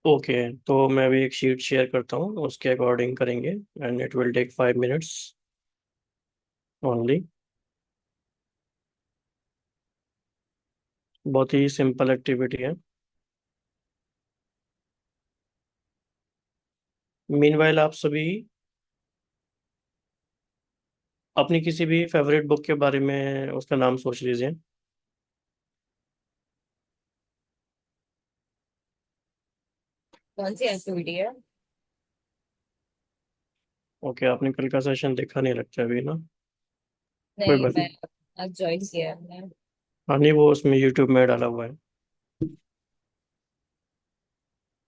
Okay, तो मैं अभी एक शीट शेयर करता हूँ, उसके अकॉर्डिंग करेंगे and it will take 5 minutes only. बहुत ही सिंपल एक्टिविटी है। मीनवाइल आप सभी अपनी किसी भी फेवरेट बुक के बारे में उसका नाम सोच लीजिए। कौन सी एक्टिविटी है? ओके, आपने कल का सेशन देखा नहीं लगता अभी ना? कोई नहीं, बात मैं नहीं। आज ज्वाइन किया है हमने। हाँ नहीं, वो उसमें यूट्यूब में डाला हुआ है।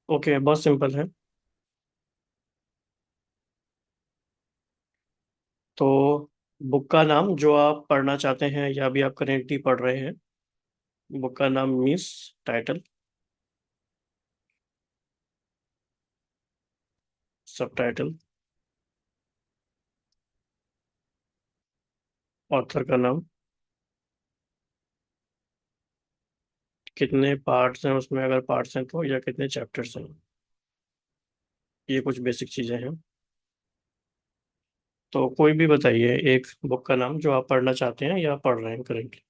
ओके, बहुत सिंपल है। तो बुक का नाम जो आप पढ़ना चाहते हैं या अभी आप करेंटली पढ़ रहे हैं, बुक का नाम मीन्स टाइटल, सब टाइटल, ऑथर का नाम, कितने पार्ट्स हैं उसमें अगर पार्ट्स हैं तो, या कितने चैप्टर्स हैं। ये कुछ बेसिक चीज़ें हैं। तो कोई भी बताइए एक बुक का नाम जो आप पढ़ना चाहते हैं या पढ़ रहे हैं करेंटली।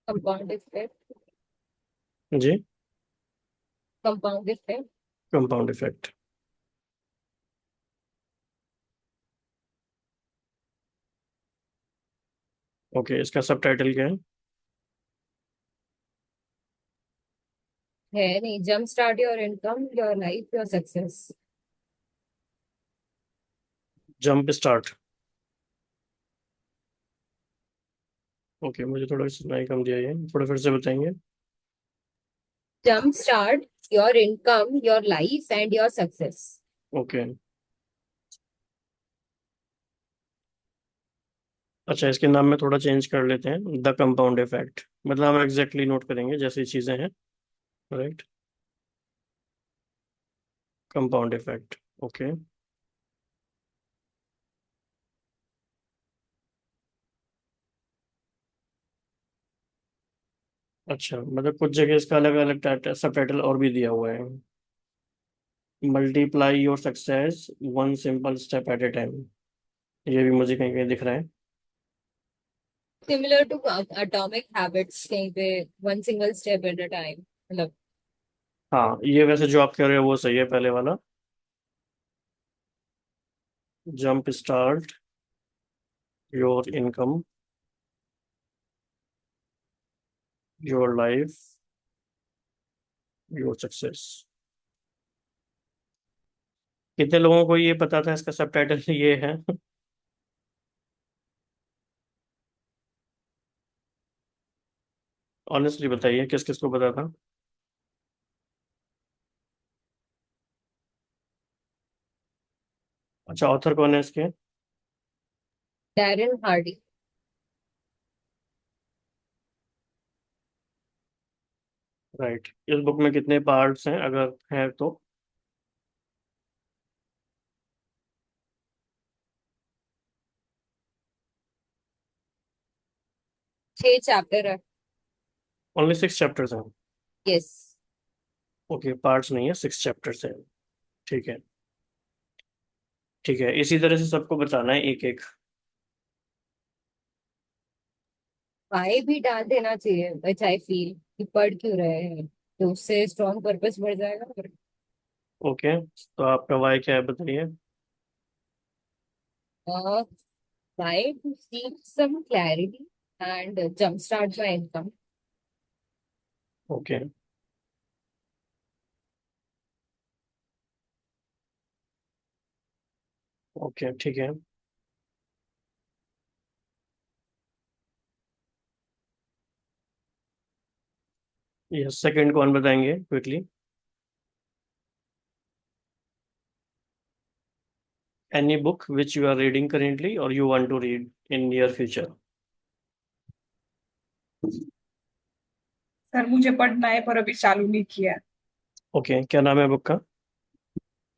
Compound effect. जी। Compound effect. Compound effect. Okay, इसका सब टाइटल क्या है? है नहीं, jump start your income, your life, your success. Jump start. Okay, मुझे थोड़ा सुनाई कम दिया, ये थोड़ा फिर से बताएंगे। Jump start your income, your life and your success. Okay. अच्छा, इसके नाम में थोड़ा चेंज कर लेते हैं, द कंपाउंड इफेक्ट, मतलब हम एग्जैक्टली नोट करेंगे जैसी चीज़ें हैं। राइट। Compound effect. ओके। अच्छा, मतलब कुछ जगह इसका अलग अलग टाइटल, सब टाइटल और भी दिया हुआ है। Multiply your success one simple step at A time, ये भी मुझे कहीं कहीं दिख रहा है। सिमिलर टू एटॉमिक हैबिट्स, कहीं पे one single step at a time, मतलब। हाँ, ये वैसे जो आप कह रहे हो वो सही है, पहले वाला। Jump start your income, your life, your success. कितने लोगों को ये पता था इसका सब टाइटल ये है? ऑनेस्टली बताइए किस किस को पता था। अच्छा, ऑथर कौन है इसके? Darren Hardy. राइट। इस बुक में कितने पार्ट्स हैं अगर हैं तो? 6 चैप्टर है। ओनली 6 चैप्टर्स हैं? यस। ओके, पार्ट्स नहीं है, 6 चैप्टर्स हैं। ठीक है। ठीक है, इसी तरह से सबको बताना है एक एक। वाई भी डाल देना चाहिए, विच आई फील कि पढ़ क्यों रहे हैं, तो उससे स्ट्रॉन्ग पर्पस बढ़ जाएगा फिर। ओके, तो आपका वाई क्या है बताइए। Why to seek some clarity and jumpstart my income. Okay. Okay, ठीक है। ये सेकंड कौन बताएंगे quickly? Any book which you are reading currently और you want to read in near future. Sir मुझे पढ़ना है पर अभी चालू नहीं किया। ओके, क्या नाम है बुक का?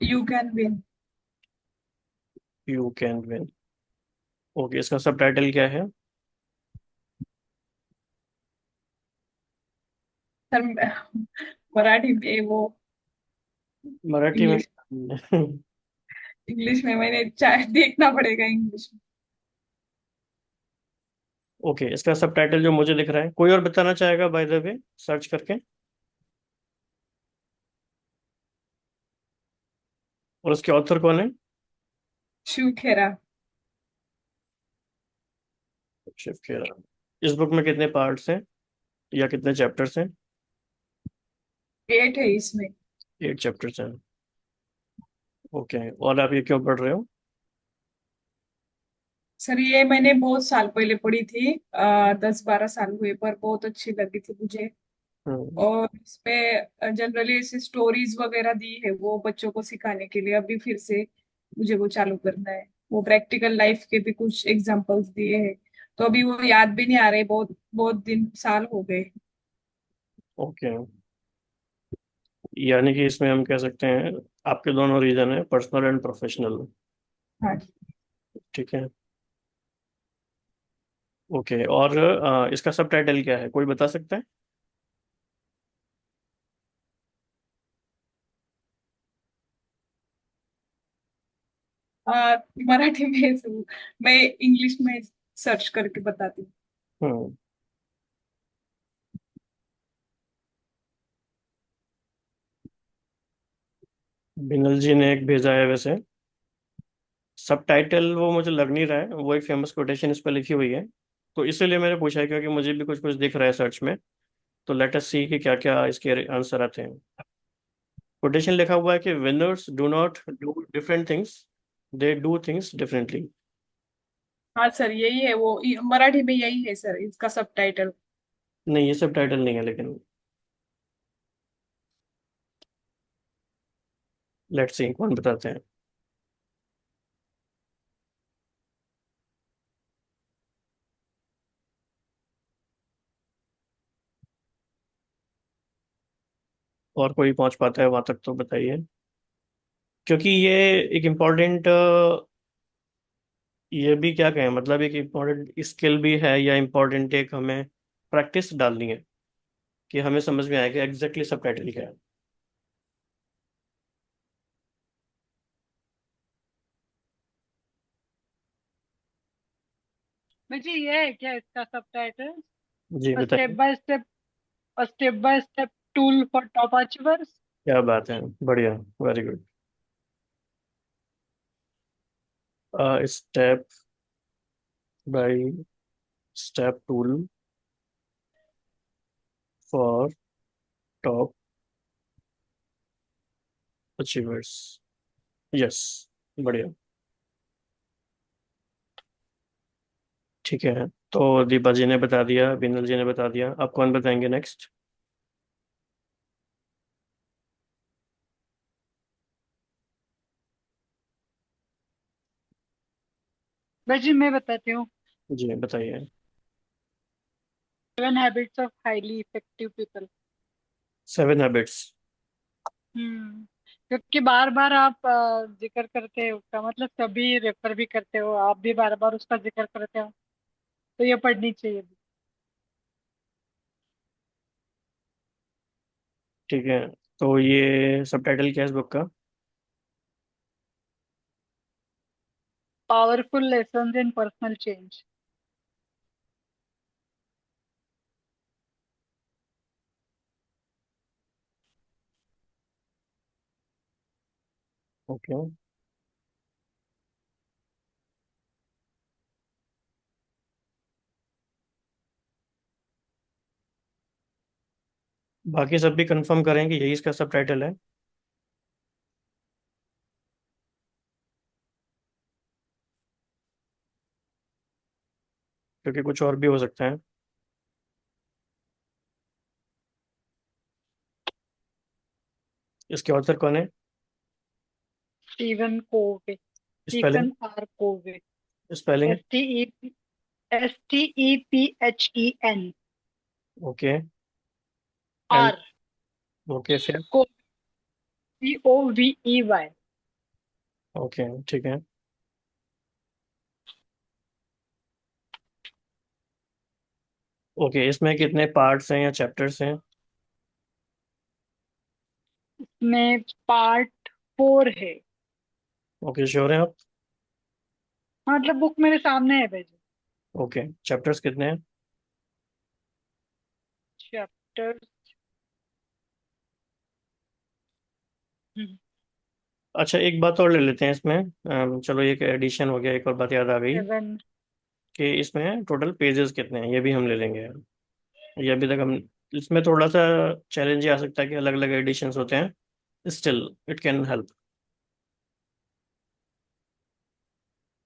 You can win. You can win. Okay, इसका सब टाइटल क्या है? सर मराठी में वो मराठी में? इंग्लिश इंग्लिश में मैंने चाहे देखना पड़ेगा इंग्लिश में। ओके, इसका सबटाइटल जो मुझे दिख रहा है, कोई और बताना चाहेगा बाय द वे सर्च करके? और उसके ऑथर कौन है? शिव खेरा। शिव खेरा। इस बुक में कितने पार्ट्स हैं या कितने चैप्टर्स हैं? 8 है इसमें। 8 चैप्टर्स हैं। ओके, और आप ये क्यों पढ़ रहे हो? सर ये मैंने बहुत साल पहले पढ़ी थी, 10-12 साल हुए, पर बहुत अच्छी लगी थी मुझे। हम्म। और इसमें जनरली ऐसी स्टोरीज वगैरह दी है वो बच्चों को सिखाने के लिए, अभी फिर से मुझे वो चालू करना है। वो प्रैक्टिकल लाइफ के भी कुछ एग्जांपल्स दिए हैं, तो अभी वो याद भी नहीं आ रहे, बहुत बहुत दिन साल हो गए। ओके, यानी कि इसमें हम कह सकते हैं आपके दोनों रीजन है, पर्सनल एंड प्रोफेशनल। हाँ। ठीक है। ओके, और इसका सबटाइटल क्या है, कोई बता सकता है? मराठी में मैं इंग्लिश में सर्च करके बताती हूँ। हम्म। बिनल जी ने एक भेजा है वैसे। सबटाइटल वो मुझे लग नहीं रहा है, वो एक फेमस कोटेशन इस पर लिखी हुई है, तो इसीलिए मैंने पूछा है, क्योंकि मुझे भी कुछ कुछ दिख रहा है सर्च में। तो लेट अस सी कि क्या क्या इसके आंसर आते हैं। कोटेशन लिखा हुआ है कि winners do not do different things, they do things differently. हाँ सर, यही है वो, मराठी में यही है सर इसका सबटाइटल। नहीं, ये सबटाइटल नहीं है लेकिन। लेट्स सी कौन बताते हैं। और कोई पहुंच पाता है वहां तक तो बताइए, क्योंकि ये एक इम्पोर्टेंट, ये भी क्या कहें, मतलब एक इम्पोर्टेंट स्किल भी है, या इम्पोर्टेंट एक हमें प्रैक्टिस डालनी है कि हमें समझ में आएगा एग्जैक्टली सबटाइटल क्या है। मुझे ये है क्या इसका सबटाइटल? जी बताइए। Step by step tool for top achievers. क्या बात है, बढ़िया, very good. Step by step tool for top achievers. Yes, बढ़िया। ठीक है, तो दीपा जी ने बता दिया, बिनल जी ने बता दिया, आप कौन बताएंगे नेक्स्ट? बस जी मैं बताती हूँ। जी बताइए। 7 habits of highly effective people. 7 habits. क्योंकि बार बार आप जिक्र करते हो उसका, मतलब सभी रेफर भी करते हो, आप भी बार बार उसका जिक्र करते हो, तो ये पढ़नी चाहिए। ठीक है, तो ये सबटाइटल क्या है इस बुक का? पावरफुल लेसन्स इन पर्सनल चेंज। ओके, बाकी सब भी कंफर्म करें कि यही इसका सबटाइटल है? क्योंकि कुछ और भी हो सकता है। इसके ऑथर कौन है? Steven Covey. Spelling? Stephen R Covey. Spelling? S T E STEPHEN okay. And? R okay, फिर? COVEY। ओके, ठीक है। ओके, इसमें कितने पार्ट्स हैं या चैप्टर्स हैं? में पार्ट 4 है। ओके, श्योर हैं आप? हाँ, मतलब बुक मेरे सामने है भेजो। ओके, चैप्टर्स कितने हैं? चैप्टर। अच्छा, एक बात और ले लेते हैं इसमें। चलो, एक एडिशन हो गया, एक और बात याद आ गई 7। कि इसमें टोटल पेजेस कितने हैं, ये भी हम ले लेंगे। ये अभी तक हम, इसमें थोड़ा सा चैलेंज ये आ सकता है कि अलग अलग एडिशंस होते हैं, स्टिल इट कैन हेल्प।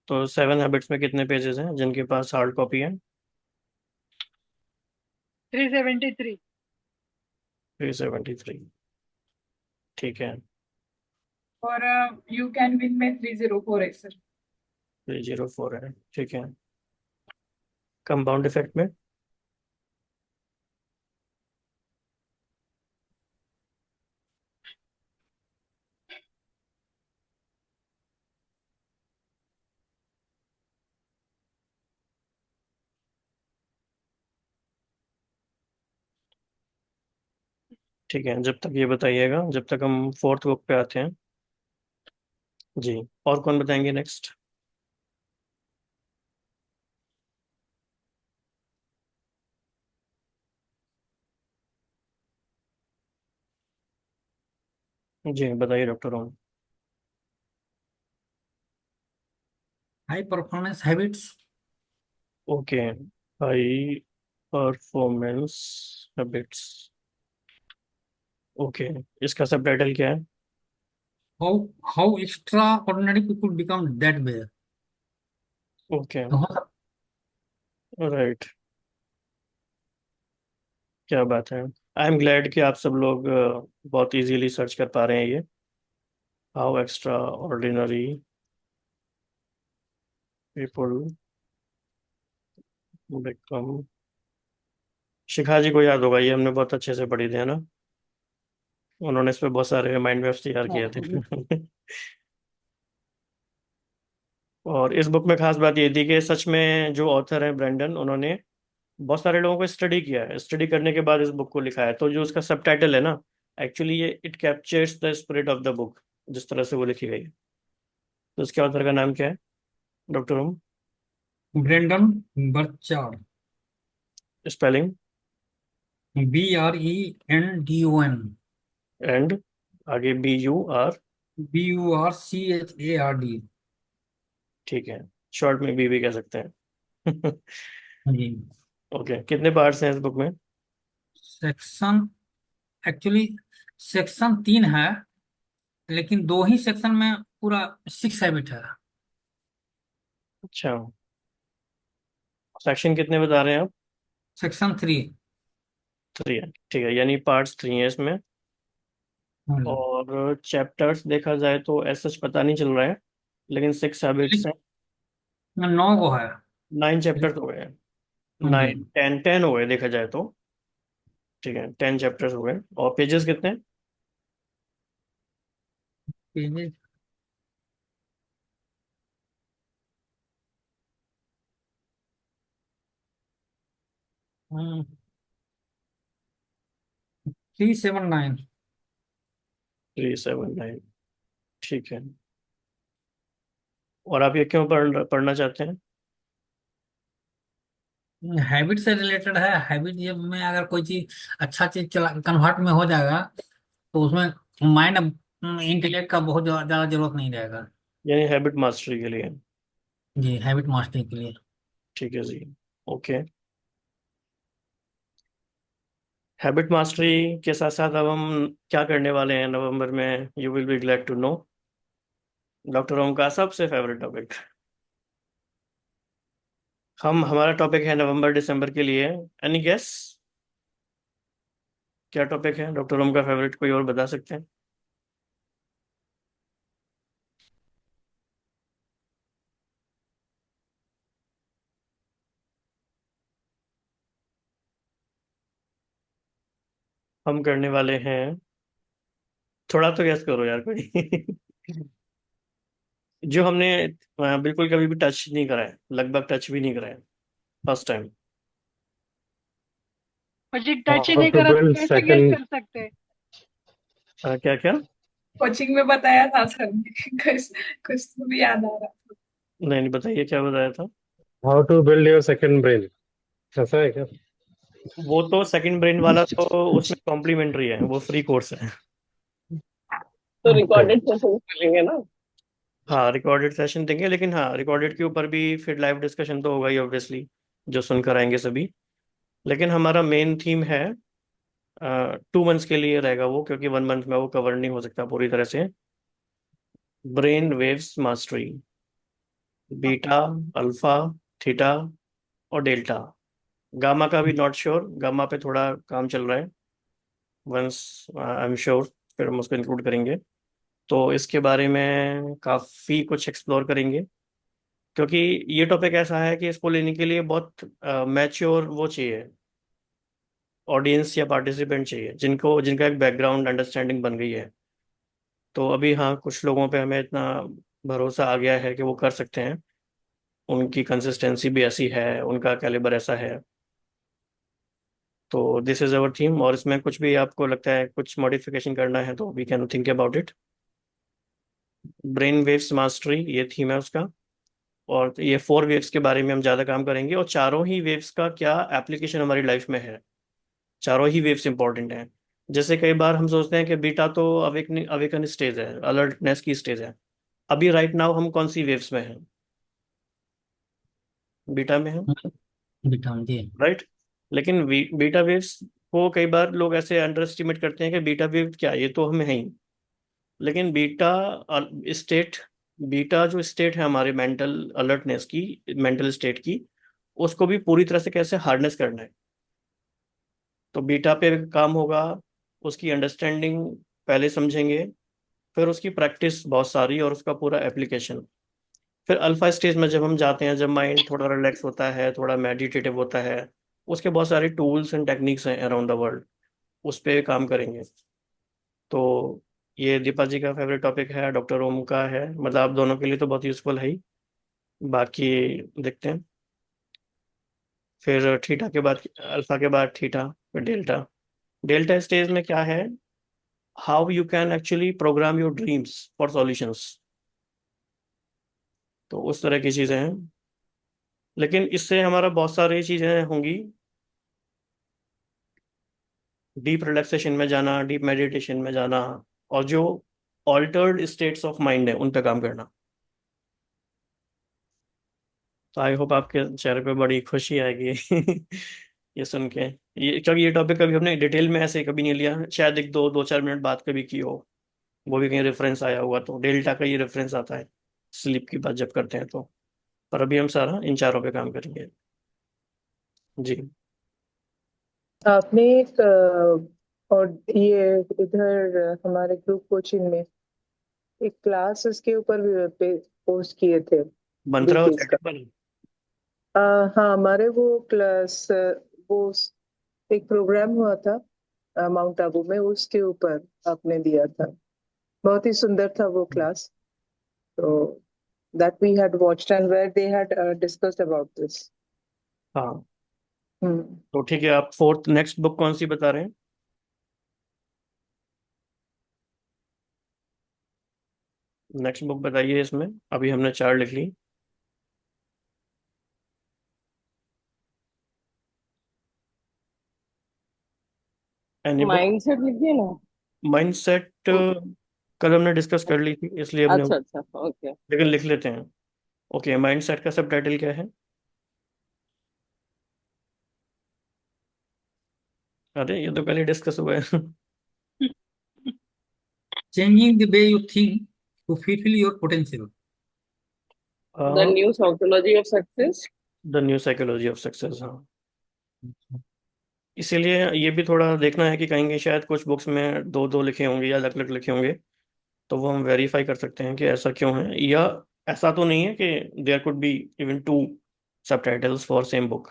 तो 7 हैबिट्स में कितने पेजेस हैं जिनके पास हार्ड कॉपी है? 373। 373। ठीक है। और यू कैन विन में 304 है सर। 304 है, ठीक है। कंपाउंड इफेक्ट में? ठीक है, जब तक ये बताइएगा, जब तक हम फोर्थ बुक पे आते हैं। जी। और कौन बताएंगे नेक्स्ट? जी बताइए doctor Om. High performance habits. Okay, high performance habits. Okay, इसका सब टाइटल क्या है? How how extraordinary people become that way. Okay, तो हो राइट। क्या बात है। आई एम ग्लैड कि आप सब लोग बहुत इजीली सर्च कर पा रहे हैं ये। How extraordinary people become. Shikha ji को याद होगा, ये हमने बहुत अच्छे से पढ़ी थी, है ना? उन्होंने इस पे बहुत सारे माइंड मैप्स तैयार किए थे। और इस बुक में खास बात ये थी कि सच में जो ऑथर है ब्रेंडन, उन्होंने बहुत सारे लोगों को स्टडी किया है, स्टडी करने के बाद इस बुक को लिखा है। तो जो उसका सब टाइटल है ना, एक्चुअली ये it captures the spirit of the book, जिस तरह से वो लिखी गई है। तो इसके ऑथर का नाम क्या है doctor Om? Brendon Burchard. Spelling? BRENDON। And आगे BUR? BURCHARD। ठीक है, शॉर्ट में भी कह सकते हैं। जी। ओके, कितने पार्ट्स हैं इस बुक में? सेक्शन, एक्चुअली सेक्शन 3 है, लेकिन 2 ही सेक्शन में पूरा 6 हैबिट है। अच्छा, सेक्शन कितने बता रहे हैं आप? सेक्शन 3। 3 है, ठीक है, यानी पार्ट्स 3 है इसमें। और चैप्टर्स देखा जाए तो ऐसा सच पता नहीं चल रहा है, लेकिन 6 हैबिट्स हैं। 9 को है। 9 चैप्टर्स हो गए। जी। 9 10 10 हो गए देखा जाए तो। ठीक है, 10 चैप्टर्स हो गए। और पेजेस कितने हैं? पेजेस 379। 379। ठीक है। और आप ये क्यों पढ़ना चाहते हैं? हैबिट से रिलेटेड है। हैबिट ये में अगर कोई चीज अच्छा चीज चला कन्वर्ट में हो जाएगा, तो उसमें माइंड इंटेलेक्ट का बहुत ज्यादा जरूरत नहीं रहेगा। यानी हैबिट मास्टरी के लिए? जी, हैबिट मास्टरी के लिए। ठीक है जी। ओके, हैबिट मास्टरी के साथ साथ अब हम क्या करने वाले हैं नवंबर में, you will be glad to know. Doctor Om का सबसे फेवरेट टॉपिक। हमारा टॉपिक है नवंबर दिसंबर के लिए। Any guess? क्या टॉपिक है डॉक्टर ओम का फेवरेट, कोई और बता सकते हैं? हम करने वाले हैं, थोड़ा तो गेस करो यार कोई। जो हमने बिल्कुल कभी भी टच नहीं करा है, लगभग टच भी नहीं करा है, फर्स्ट टाइम। और जी टच ही How नहीं to करा तो build कैसे गेस second, कर सकते हैं? क्या क्या? कोचिंग में बताया था सर ने। कुछ कुछ तो भी याद आ रहा। नहीं नहीं, बताइए क्या बताया था। How to build your second brain, ऐसा है क्या? वो तो सेकंड ब्रेन वाला तो उसमें कॉम्प्लीमेंट्री है, वो फ्री कोर्स है। तो ओके। रिकॉर्डेड सेशन मिलेंगे ना? हाँ, रिकॉर्डेड सेशन देंगे, लेकिन हाँ, रिकॉर्डेड के ऊपर भी फिर लाइव डिस्कशन तो होगा ही ऑब्वियसली, जो सुनकर आएंगे सभी। लेकिन हमारा मेन थीम है, 2 मंथ्स के लिए रहेगा वो, क्योंकि 1 मंथ में वो कवर नहीं हो सकता पूरी तरह से। Brain waves mastery, beta, alpha, theta और डेल्टा। गामा का भी नॉट श्योर, गामा पे थोड़ा काम चल रहा है। वंस आई एम श्योर फिर हम उसको इंक्लूड करेंगे। तो इसके बारे में काफ़ी कुछ एक्सप्लोर करेंगे, क्योंकि ये टॉपिक ऐसा है कि इसको लेने के लिए बहुत मैच्योर वो चाहिए, ऑडियंस या पार्टिसिपेंट चाहिए, जिनको जिनका एक बैकग्राउंड अंडरस्टैंडिंग बन गई है। तो अभी हाँ, कुछ लोगों पे हमें इतना भरोसा आ गया है कि वो कर सकते हैं, उनकी कंसिस्टेंसी भी ऐसी है, उनका कैलिबर ऐसा है। तो दिस इज अवर थीम, और इसमें कुछ भी आपको लगता है कुछ मॉडिफिकेशन करना है तो we can think about it. Brain waves mastery ये थीम है उसका, और ये 4 वेव्स के बारे में हम ज़्यादा काम करेंगे, और चारों ही वेव्स का क्या एप्लीकेशन हमारी लाइफ में है। चारों ही वेव्स इंपॉर्टेंट हैं। जैसे कई बार हम सोचते हैं कि बीटा तो अवेकन अवेकन स्टेज है, अलर्टनेस की स्टेज है। अभी राइट नाउ हम कौन सी वेव्स में हैं? बीटा में हैं, विटामिन डी। राइट। लेकिन बीटा वेव्स को कई बार लोग ऐसे अंडर एस्टिमेट करते हैं कि बीटा वेव क्या, ये तो हम हैं ही। लेकिन बीटा स्टेट, बीटा जो स्टेट है हमारे मेंटल अलर्टनेस की, मेंटल स्टेट की, उसको भी पूरी तरह से कैसे हार्नेस करना है। तो बीटा पे काम होगा, उसकी अंडरस्टैंडिंग पहले समझेंगे, फिर उसकी प्रैक्टिस बहुत सारी, और उसका पूरा एप्लीकेशन। फिर अल्फा स्टेज में जब हम जाते हैं, जब माइंड थोड़ा रिलैक्स होता है, थोड़ा मेडिटेटिव होता है, उसके बहुत सारे टूल्स एंड टेक्निक्स हैं अराउंड द वर्ल्ड, उस पर काम करेंगे। तो ये दीपा जी का फेवरेट टॉपिक है, डॉक्टर ओम का है, मतलब आप दोनों के लिए तो बहुत यूजफुल है ही। बाकी देखते हैं। फिर थीटा के बाद, अल्फा के बाद थीटा, फिर डेल्टा। डेल्टा स्टेज में क्या है, how you can actually programme your dreams for solutions. तो उस तरह की चीज़ें हैं, लेकिन इससे हमारा बहुत सारी चीज़ें होंगी। डीप रिलैक्सेशन में जाना, डीप मेडिटेशन में जाना, और जो ऑल्टर्ड स्टेट्स ऑफ माइंड है उन पे काम करना। तो आई होप आपके चेहरे पे बड़ी खुशी आएगी ये सुन के। ये क्योंकि ये टॉपिक कभी हमने डिटेल में ऐसे कभी नहीं लिया, शायद एक दो दो चार मिनट बात कभी की हो, वो भी कहीं रेफरेंस आया हुआ तो डेल्टा का ये रेफरेंस आता है स्लीप की बात जब करते हैं तो। पर अभी हम सारा इन चारों पे काम करेंगे। जी। आपने एक और ये इधर हमारे ग्रुप कोचिंग में एक क्लास इसके ऊपर भी पोस्ट किए थे मंत्रा और डीपीज का। सेटिंबल। हाँ, हमारे वो क्लास वो एक प्रोग्राम हुआ था माउंट आबू में, उसके ऊपर आपने दिया था। बहुत ही सुंदर था वो क्लास। तो that we had watched and where they had discussed about this. हाँ, हम्म। तो ठीक है, आप फोर्थ नेक्स्ट बुक कौन सी बता रहे हैं? नेक्स्ट बुक बताइए, इसमें अभी हमने 4 लिख ली। Any book? माइंडसेट लिखिए ना। माइंडसेट कल हमने डिस्कस कर ली थी, इसलिए हमने, अच्छा अच्छा, ओके। लेकिन लिख लेते हैं। ओके, माइंडसेट का सब टाइटल क्या है? अरे ये तो पहले डिस्कस हुआ है changing the way you think to fulfil your potential. The new psychology of success. The new psychology of success, हाँ। इसीलिए ये भी थोड़ा देखना है कि कहीं शायद कुछ बुक्स में दो दो लिखे होंगे या अलग अलग लिखे होंगे, तो वो हम वेरीफाई कर सकते हैं कि ऐसा क्यों है, या ऐसा तो नहीं है कि देयर कुड बी इवन 2 सब टाइटल्स फॉर सेम बुक।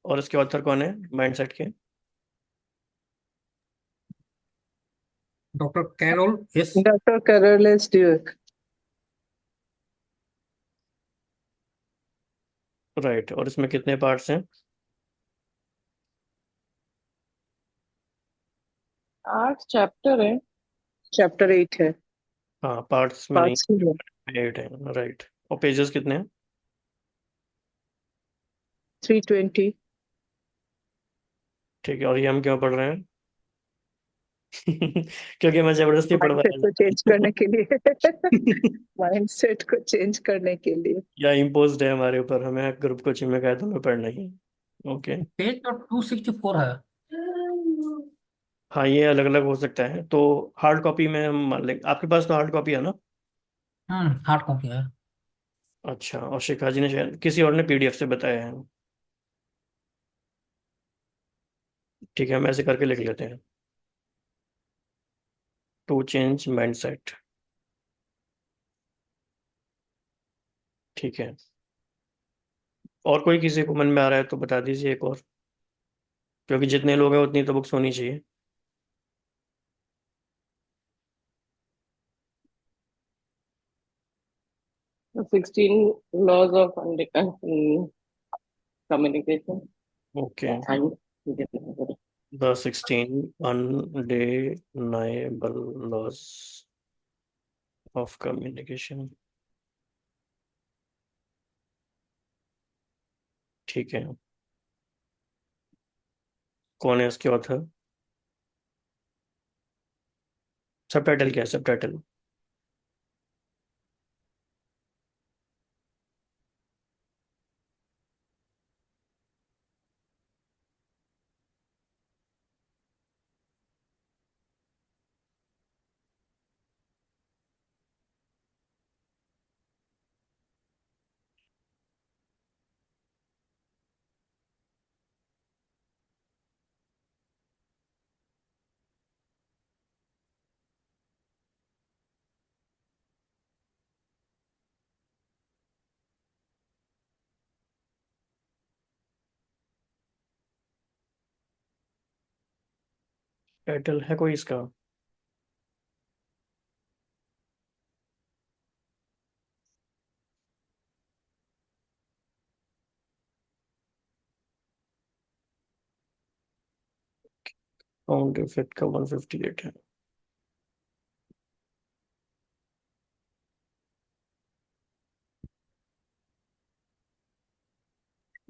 और इसके ऑथर कौन है माइंडसेट के? Doctor Carol S. Dr. Carolus Duke. Right, और इसमें कितने पार्ट्स हैं? 8 चैप्टर है। चैप्टर 8 है, हाँ, पार्ट्स में नहीं, पार्ट्स में है। 8 है, राइट। और पेजेस कितने हैं? 320। ठीक है, और ये हम क्यों पढ़ रहे हैं? क्योंकि मैं जबरदस्ती माइंडसेट पढ़वाया को चेंज करने के लिए। जा- माइंडसेट को चेंज करने के लिए। या इम्पोज्ड है हमारे ऊपर, हमें ग्रुप कोचिंग में कहा तो हमें पढ़ना ही। ओके। पेज तो 264 है। हाँ, ये अलग अलग हो सकता है, तो हार्ड कॉपी में हम मान लेंगे, आपके पास तो हार्ड कॉपी है ना? हार्ड कॉपी है। अच्छा, और शिखा जी ने शायद किसी और ने पीडीएफ से बताया है। ठीक है, हम ऐसे करके लिख लेते हैं, टू चेंज माइंडसेट। ठीक है, और कोई किसी को मन में आ रहा है तो बता दीजिए एक और, क्योंकि जितने लोग हैं उतनी तो बुक्स होनी चाहिए। 16 laws of communication. Okay, And the 16 undeniable laws of communication. ठीक है, कौन है इसके ऑथर? सब टाइटल क्या है, सब टाइटल? टाइटल है कोई इसका? काउंट इफेक्ट का 158 है।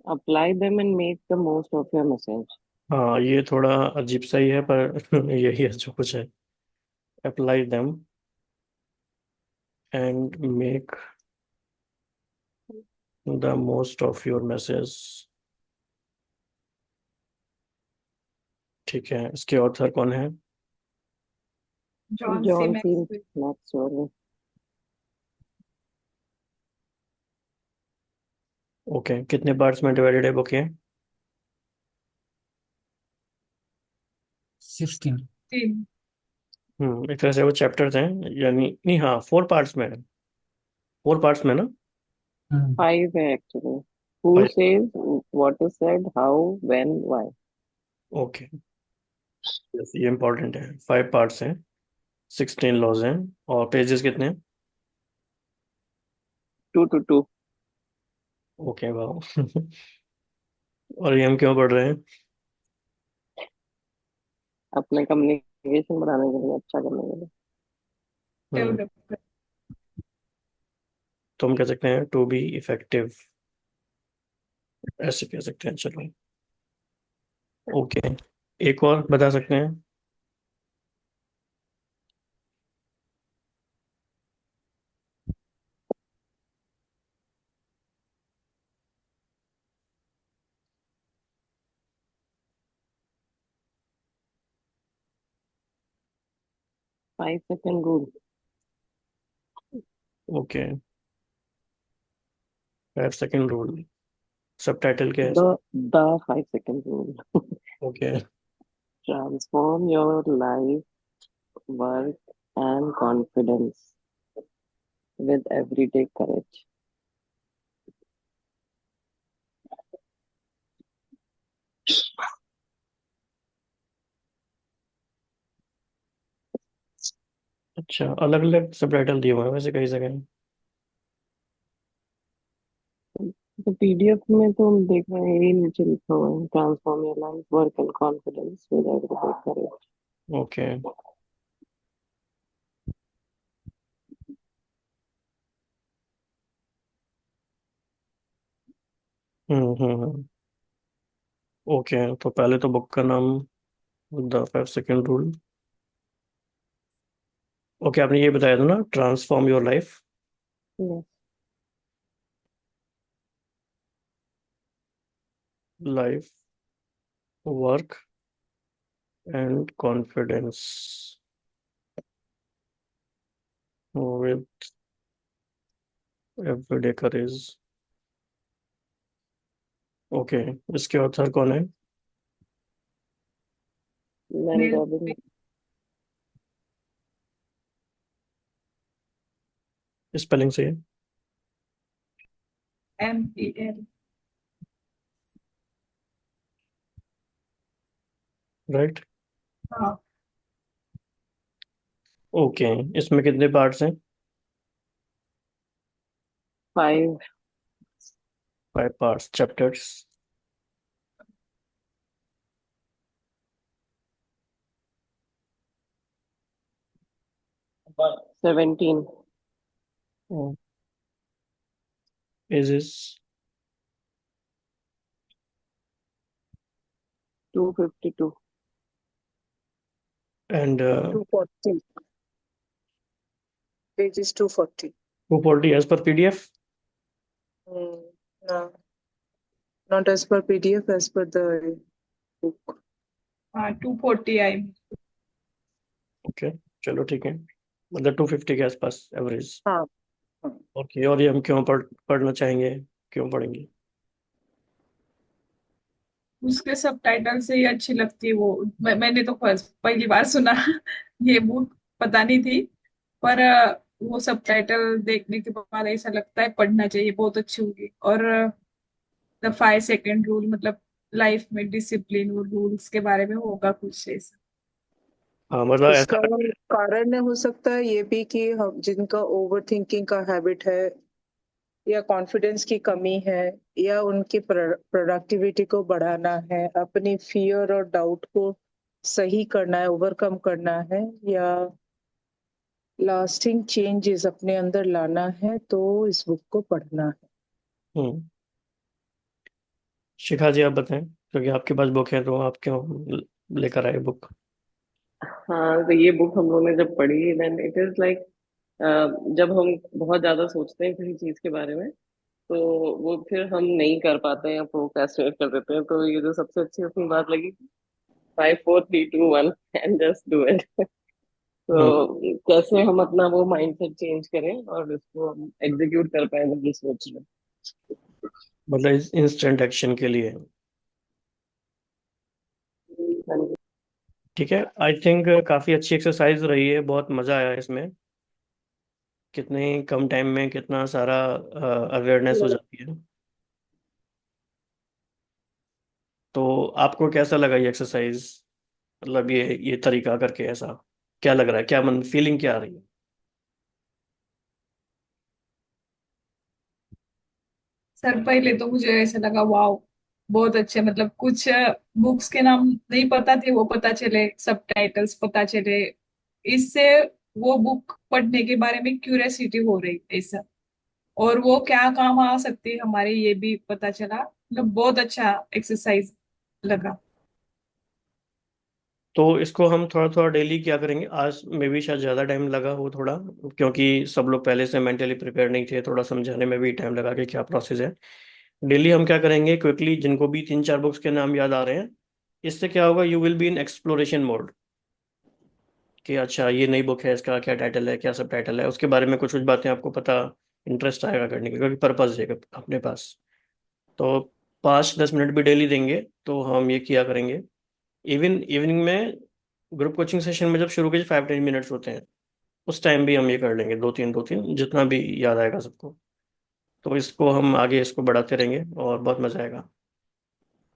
apply them and make the most of your message. हाँ, ये थोड़ा अजीब सा ही है, पर यही है जो कुछ है। Apply them and make the most of your message. ठीक है, इसके ऑथर कौन है? John C John C. Maxwell. Maxwell. Okay, कितने पार्ट्स में डिवाइडेड है बुक ये? 16। 3। एक तरह से वो चैप्टर्स हैं, यानी नहीं, हाँ, 4 पार्ट्स में है, 4 पार्ट्स में ना? 5 actually. Who 5। says, what is said, how, when, why. Okay, yes, ये इम्पोर्टेंट है। 5 पार्ट्स हैं, 16 लॉज हैं, और पेजेस कितने हैं? 2 to 2. ओके, वाह। और ये हम क्यों पढ़ रहे हैं? अपने कम्युनिकेशन बढ़ाने के लिए, अच्छा करने के लिए। हम्म डेवलप। तो हम कह सकते हैं टू बी इफेक्टिव, ऐसे कह सकते हैं, चलो। ओके, एक और बता सकते हैं? 5-second rule. Okay, 5 second rule. सब टाइटल क्या है? The 5-second rule. Okay, Transform your life, work, and confidence with everyday courage. अच्छा, अलग अलग सब टाइटल दिए हुए हैं वैसे कई जगह। तो पीडीएफ में तो हम देख रहे हैं, यही नीचे लिखा हुआ है, transform your life, work and confidence with everyday courage. Okay. Hmm. Okay, तो पहले तो बुक का नाम द 5 सेकंड रूल। ओके, आपने ये बताया था ना, transform your life, Yes. Life, work and confidence with everyday courage. Okay, इसके ऑथर कौन है? Mel Mel Robbins. स्पेलिंग से? MEL। राइट। हाँ, ओके, इसमें कितने पार्ट्स हैं? 5. 5 parts, chapters? 17. Pages? 252. And 240 pages 240. 240 page पर PDF? No, not as per PDF, as per the book. हाँ 240 आई। ओके, चलो ठीक है, मतलब 250 के आसपास एवरेज। हाँ हाँ। ओके, और ये हम क्यों पढ़ना चाहेंगे, क्यों पढ़ेंगे? उसके सब टाइटल से ही अच्छी लगती है वो। मैंने तो फर्स्ट पहली बार सुना ये बुक, पता नहीं थी। पर वो सब टाइटल देखने के बाद ऐसा लगता है पढ़ना चाहिए, बहुत अच्छी होगी। और द 5 सेकंड रूल मतलब लाइफ में डिसिप्लिन और रूल्स के बारे में होगा कुछ ऐसा। हाँ, मतलब ऐसा इसका लगता है। कारण हो सकता है ये भी कि हम जिनका ओवर थिंकिंग का हैबिट है, या कॉन्फिडेंस की कमी है, या उनकी प्रोडक्टिविटी को बढ़ाना है, अपनी फियर और डाउट को सही करना है, ओवरकम करना है, या लास्टिंग चेंजेस अपने अंदर लाना है, तो इस बुक को पढ़ना है। हम्म। शिखा जी, आप बताएं, क्योंकि आपके पास बुक है तो आप क्यों लेकर आए बुक? हाँ, तो ये बुक हम लोगों ने जब पढ़ी, देन इट इज लाइक, जब हम बहुत ज्यादा सोचते हैं किसी चीज के बारे में, तो वो फिर हम नहीं कर पाते हैं, प्रोक्रेस्टिनेट कर देते हैं। तो ये जो सबसे अच्छी उसमें बात लगी, 5 4 3 2 1 एंड जस्ट डू इट। हम्म। तो कैसे हम अपना वो माइंडसेट चेंज करें और इसको हम एग्जीक्यूट कर पाए जब ये सोच रहे मतलब इंस्टेंट एक्शन के लिए। हैं। ठीक है, आई थिंक काफी अच्छी एक्सरसाइज रही है, बहुत मजा आया इसमें। कितने कम टाइम में कितना सारा अवेयरनेस हो जाती है। तो आपको कैसा लगा ये एक्सरसाइज, मतलब ये तरीका करके ऐसा क्या लग रहा है, क्या मन फीलिंग क्या आ रही है? सर पहले तो मुझे ऐसा लगा वाओ, बहुत अच्छे। मतलब कुछ बुक्स के नाम नहीं पता थे, वो पता चले, सब टाइटल्स पता चले। इससे वो बुक पढ़ने के बारे में क्यूरियोसिटी हो रही ऐसा। और वो क्या काम आ सकती है हमारे, ये भी पता चला। मतलब बहुत अच्छा एक्सरसाइज लगा। तो इसको हम थोड़ा थोड़ा डेली क्या करेंगे, आज मे भी शायद ज़्यादा टाइम लगा हो थोड़ा, क्योंकि सब लोग पहले से मेंटली प्रिपेयर नहीं थे, थोड़ा समझाने में भी टाइम लगा कि क्या प्रोसेस है। डेली हम क्या करेंगे, क्विकली जिनको भी 3 4 बुक्स के नाम याद आ रहे हैं, इससे क्या होगा, you will be in exploration mode, कि अच्छा ये नई बुक है, इसका क्या टाइटल है, क्या सब टाइटल है, उसके बारे में कुछ कुछ बातें आपको पता, इंटरेस्ट आएगा करने का, क्योंकि पर्पज है अपने पास। तो 5 10 मिनट भी डेली देंगे तो हम ये किया करेंगे। इवनिंग में ग्रुप कोचिंग सेशन में जब शुरू के 5 10 मिनट्स होते हैं, उस टाइम भी हम ये कर लेंगे, दो तीन जितना भी याद आएगा सबको। तो इसको हम आगे इसको बढ़ाते रहेंगे और बहुत मजा आएगा।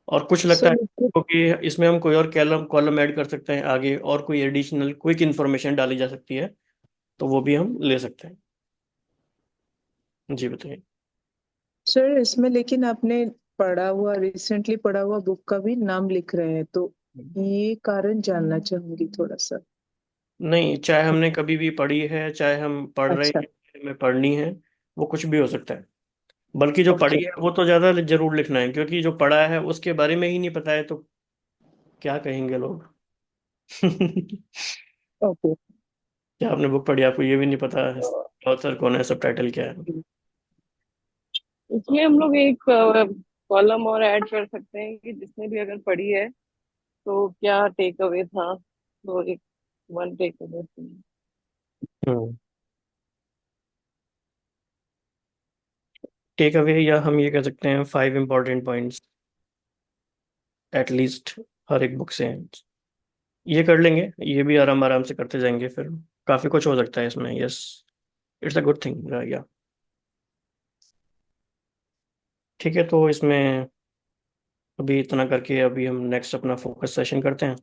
और कुछ लगता सो है क्योंकि इसमें हम कोई और कॉलम कॉलम ऐड कर सकते हैं आगे, और कोई एडिशनल क्विक इन्फॉर्मेशन डाली जा सकती है, तो वो भी हम ले सकते हैं। जी बताइए। सर, इसमें लेकिन आपने पढ़ा हुआ, रिसेंटली पढ़ा हुआ बुक का भी नाम लिख रहे हैं, तो ये कारण जानना चाहूंगी थोड़ा सा। नहीं, चाहे हमने कभी भी पढ़ी है, चाहे हम पढ़ रहे अच्छा। हैं, हमें पढ़नी है, वो कुछ भी हो सकता है। बल्कि जो ओके। पढ़ी है वो तो ज्यादा जरूर लिखना है, क्योंकि जो पढ़ा है उसके बारे में ही नहीं पता है तो क्या कहेंगे लोग। ओके। क्या आपने बुक पढ़ी, आपको ये भी नहीं पता ऑथर कौन है, सब टाइटल क्या है। इसमें हम लोग एक कॉलम और ऐड कर सकते हैं कि जिसने भी अगर पढ़ी है तो क्या टेक अवे था, तो एक वन टेक अवे। हम्म। टेक अवे, या हम ये कह सकते हैं 5 इंपॉर्टेंट पॉइंट्स एटलीस्ट हर एक बुक से। ये कर लेंगे, ये भी आराम आराम से करते जाएंगे, फिर काफी कुछ हो सकता है इसमें। Yes, it's a good thing या। ठीक है, तो इसमें अभी इतना करके अभी हम नेक्स्ट अपना फोकस सेशन करते हैं।